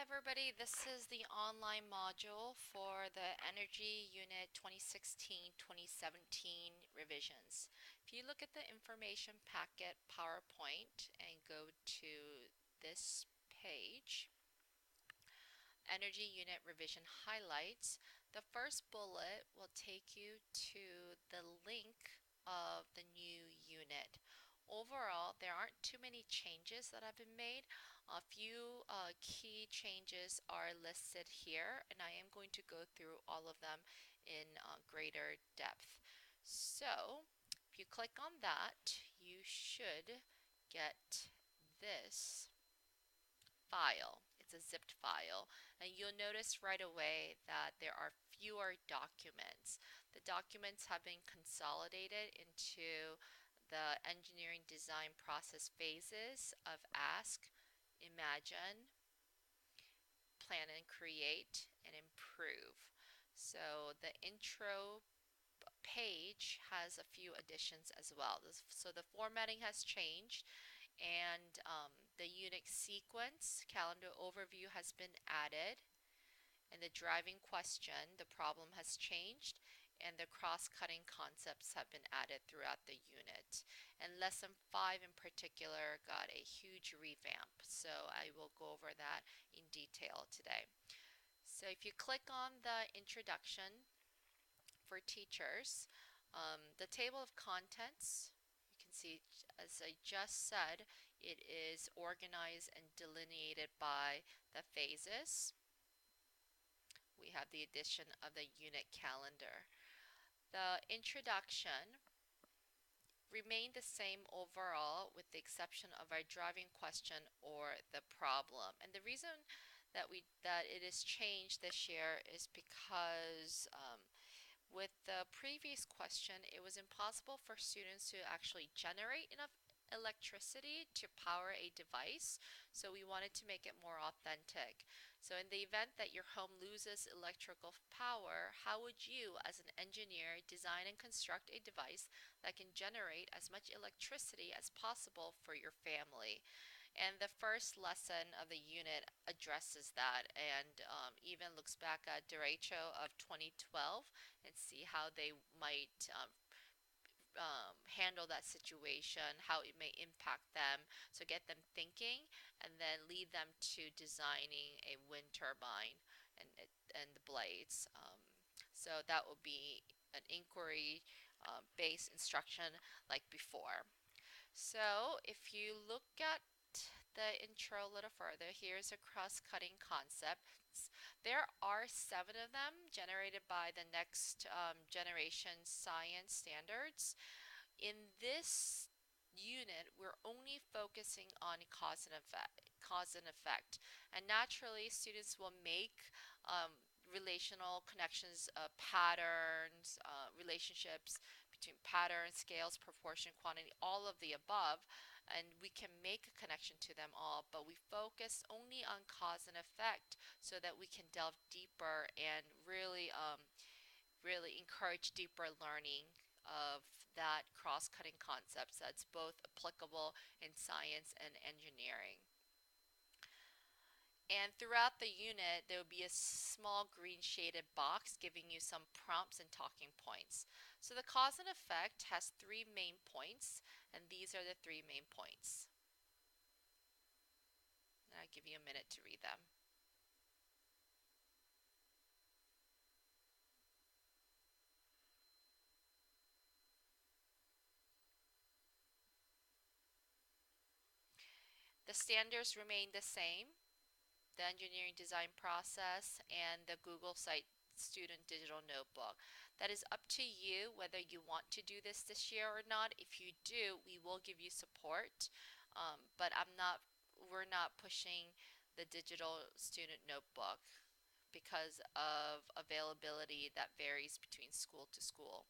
everybody, this is the online module for the Energy Unit 2016-2017 revisions. If you look at the information packet PowerPoint and go to this page, Energy Unit Revision Highlights, the first bullet will take you to the link of the new unit. Overall, there aren't too many changes that have been made. A few key changes are listed here, and I am going to go through all of them in greater depth. So, if you click on that, you should get this file. It's a zipped file, and you'll notice right away that there are fewer documents. The documents have been consolidated into the engineering design process phases of ask, imagine, plan and create, and improve. So the intro page has a few additions as well. So the formatting has changed, and the Unix sequence calendar overview has been added, and the driving question, the problem has changed, and the cross-cutting concepts have been added throughout the unit. And lesson 5 in particular got a huge revamp, so I will go over that in detail today. So if you click on the introduction for teachers, the table of contents, you can see, as I just said, it is organized and delineated by the phases. We have the addition of the unit calendar. The introduction remained the same overall with the exception of our driving question or the problem. And the reason that it is changed this year is because with the previous question, it was impossible for students to actually generate enough electricity to power a device, so we wanted to make it more authentic. So in the event that your home loses electrical power, how would you, as an engineer, design and construct a device that can generate as much electricity as possible for your family? And the first lesson of the unit addresses that and even looks back at derecho of 2012 and see how they might handle that situation, how it may impact them. So get them thinking and then lead them to designing a wind turbine and the blades. So that will be an inquiry based instruction like before. So if you look at the intro a little further, here's a cross-cutting concepts. There are 7 of them generated by the next generation science standards. In this unit, we're only focusing on cause and effect. And naturally, students will make relational connections, patterns, relationships between patterns, scales, proportion, quantity, all of the above, and we can make a connection to them all, but we focus only on cause and effect so that we can delve deeper and really encourage deeper learning of that cross-cutting concepts that's both applicable in science and engineering. And throughout the unit, there will be a small green shaded box giving you some prompts and talking points. So the cause and effect has 3 main points, and these are the 3 main points. And I'll give you a minute to read them. The standards remain the same, the engineering design process, and the Google Site student digital notebook. That is up to you whether you want to do this year or not. If you do, we will give you support, but we're not pushing the digital student notebook because of availability that varies between school to school,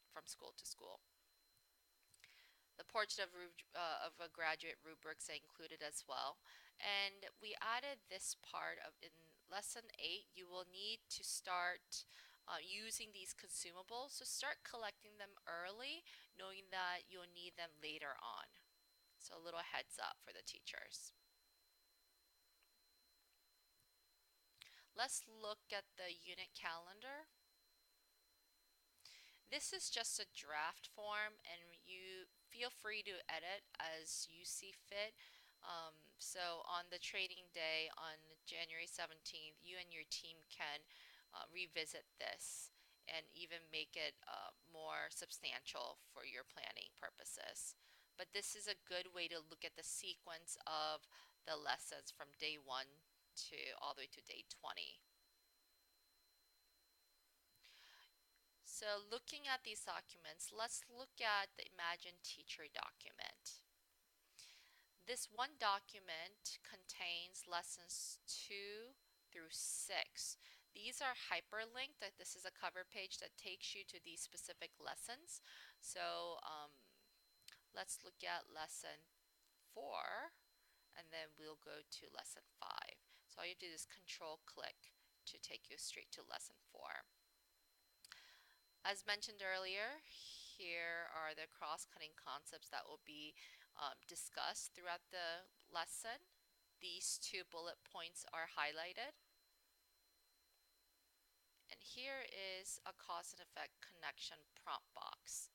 from school to school. The portrait of a graduate rubrics are included as well. And we added this part of in lesson 8, you will need to start using these consumables. So start collecting them early, knowing that you'll need them later on. So a little heads up for the teachers. Let's look at the unit calendar. This is just a draft form, and you feel free to edit as you see fit. So on the training day on January 17th, you and your team can revisit this and even make it more substantial for your planning purposes. But this is a good way to look at the sequence of the lessons from day 1 to all the way to day 20. So looking at these documents, let's look at the Imagine Teacher document. This one document contains lessons 2 through 6. These are hyperlinked. This is a cover page that takes you to these specific lessons. So let's look at lesson 4, and then we'll go to lesson 5. So all you have to do is control click to take you straight to lesson 4. As mentioned earlier, here are the cross-cutting concepts that will be discussed throughout the lesson. These 2 bullet points are highlighted. And here is a cause and effect connection prompt box.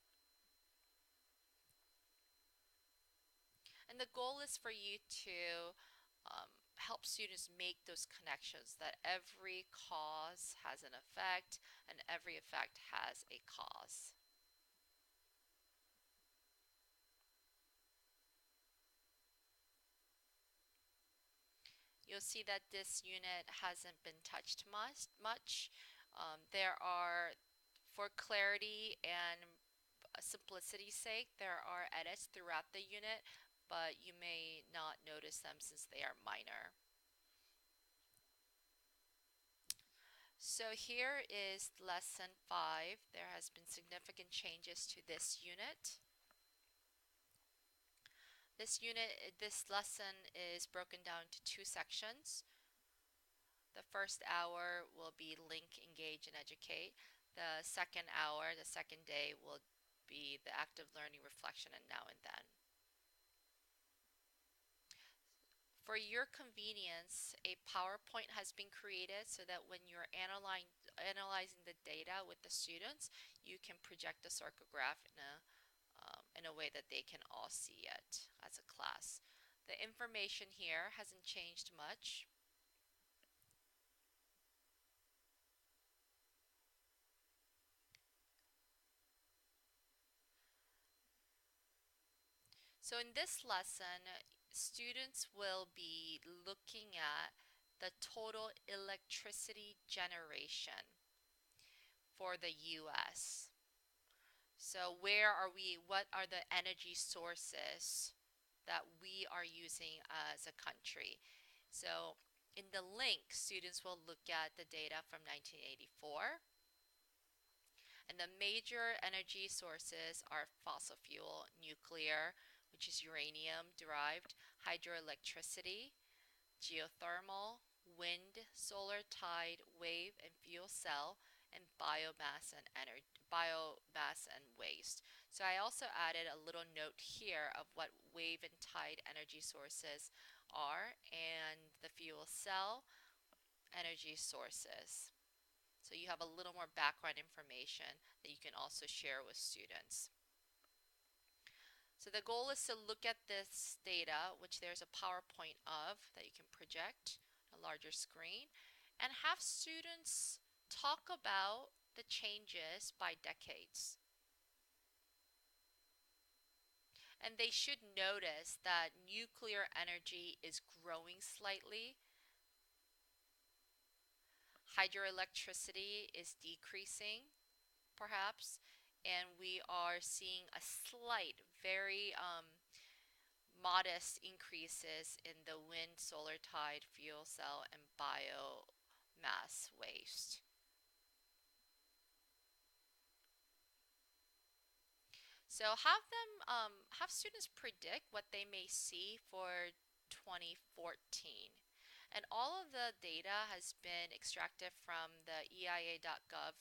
And the goal is for you to help students make those connections, that every cause has an effect and every effect has a cause. You'll see that this unit hasn't been touched much. There are, for clarity and simplicity's sake, there are edits throughout the unit, but you may not notice them since they are minor. So here is lesson 5. There has been significant changes to this unit. This lesson is broken down into 2 sections. The first hour will be link, engage, and educate. The second hour, the second day, will be the active learning, reflection, and now and then. For your convenience, a PowerPoint has been created so that when you're analyzing the data with the students, you can project the circle graph in a way that they can all see it as a class. The information here hasn't changed much. So in this lesson, students will be looking at the total electricity generation for the US. So where are we, what are the energy sources that we are using as a country? So in the link, students will look at the data from 1984. And the major energy sources are fossil fuel, nuclear, which is uranium derived, hydroelectricity, geothermal, wind, solar, tide, wave, and fuel cell, and biomass and waste. So I also added a little note here of what wave and tide energy sources are and the fuel cell energy sources. So you have a little more background information that you can also share with students. So the goal is to look at this data, which there's a PowerPoint of that you can project on a larger screen, and have students talk about the changes by decades. And they should notice that nuclear energy is growing slightly. Hydroelectricity is decreasing, perhaps, and we are seeing a slight, very modest increases in the wind, solar, tide, fuel cell, and biomass waste. So have students predict what they may see for 2014. And all of the data has been extracted from the EIA.gov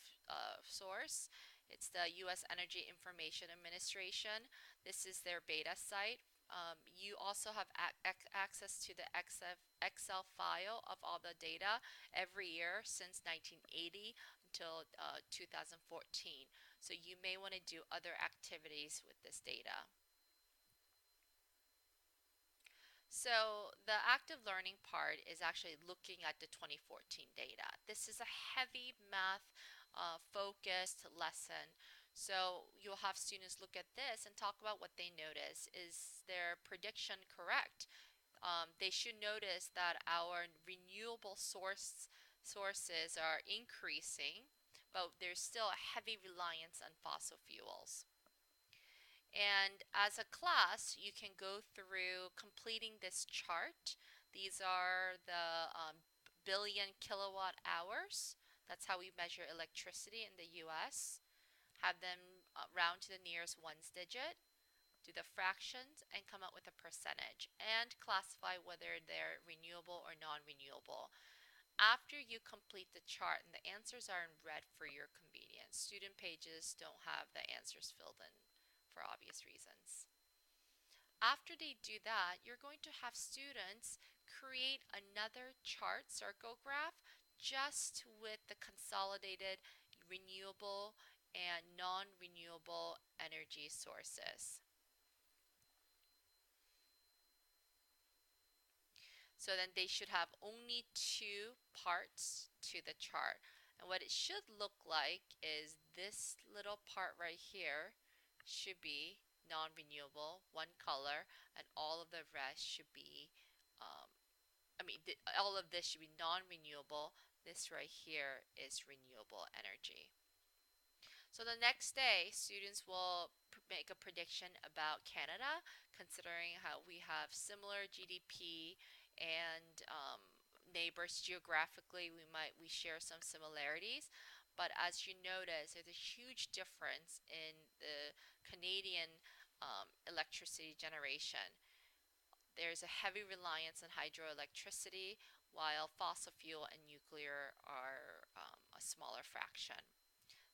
source. It's the U.S. Energy Information Administration. This is their beta site You also have access to the Excel file of all the data every year since 1980 until 2014. So you may want to do other activities with this data. So the active learning part is actually looking at the 2014 data. This is a heavy math focused lesson. So you'll have students look at this and talk about what they notice. Is their prediction correct? They should notice that our renewable sources are increasing, but there's still a heavy reliance on fossil fuels. And as a class, you can go through completing this chart. These are the billion kilowatt hours. That's how we measure electricity in the US. Have them round to the nearest ones digit, do the fractions, and come up with a percentage, and classify whether they're renewable or non-renewable. After you complete the chart, and the answers are in red for your convenience, student pages don't have the answers filled in for obvious reasons. After they do that, you're going to have students create another chart circle graph just with the consolidated renewable and non-renewable energy sources. So then they should have only two parts to the chart. And what it should look like is this little part right here should be non-renewable, one color, and all of the rest should be, um, all of this should be non-renewable. This right here is renewable energy. So the next day, students will make a prediction about Canada, considering how we have similar GDP and neighbors geographically. We share some similarities, but as you notice, there's a huge difference in the Canadian electricity generation. There's a heavy reliance on hydroelectricity, while fossil fuel and nuclear are a smaller fraction.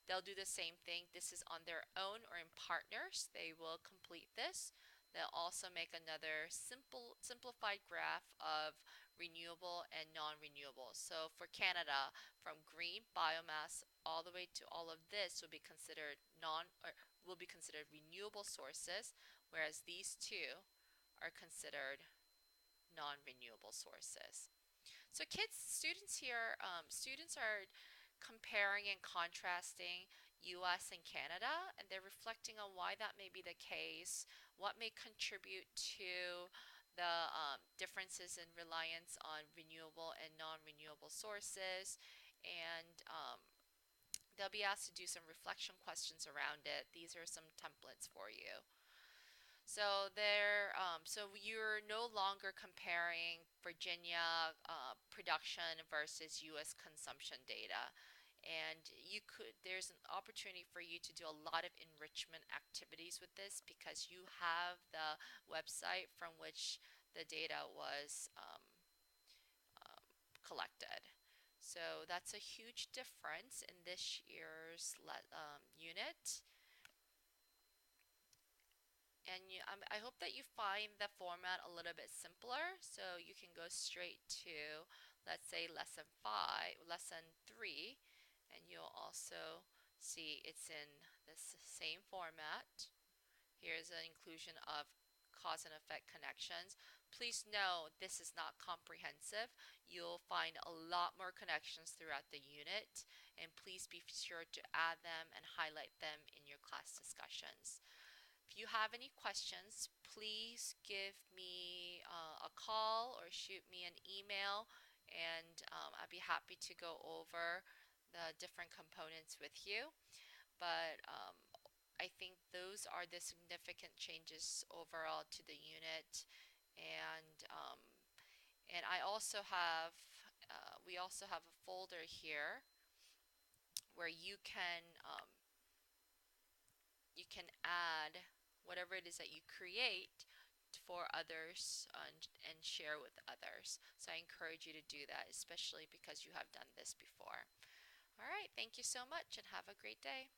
They'll do the same thing. This is on their own or in partners. They will complete this. They'll also make another simplified graph of renewable and non-renewable. So for Canada, from green biomass all the way to all of this will be considered renewable sources, whereas these two are considered non-renewable sources. So students are comparing and contrasting US and Canada, and they're reflecting on why that may be the case, what may contribute to the differences in reliance on renewable and non-renewable sources, and they'll be asked to do some reflection questions around it. These are some templates for you. So you're no longer comparing Virginia production versus U.S. consumption data, and there's an opportunity for you to do a lot of enrichment activities with this because you have the website from which the data was collected. So that's a huge difference in this year's unit. And I hope that you find the format a little bit simpler so you can go straight to, let's say, lesson 3, and you'll also see it's in this same format. Here's an inclusion of cause and effect connections. Please know this is not comprehensive. You'll find a lot more connections throughout the unit, and please be sure to add them and highlight them in your class discussions. If you have any questions, please give me a call or shoot me an email, and I'd be happy to go over the different components with you. But I think those are the significant changes overall to the unit, and I also have we also have a folder here where you can add whatever it is that you create for others and share with others. So I encourage you to do that, especially because you have done this before. All right, thank you so much and have a great day.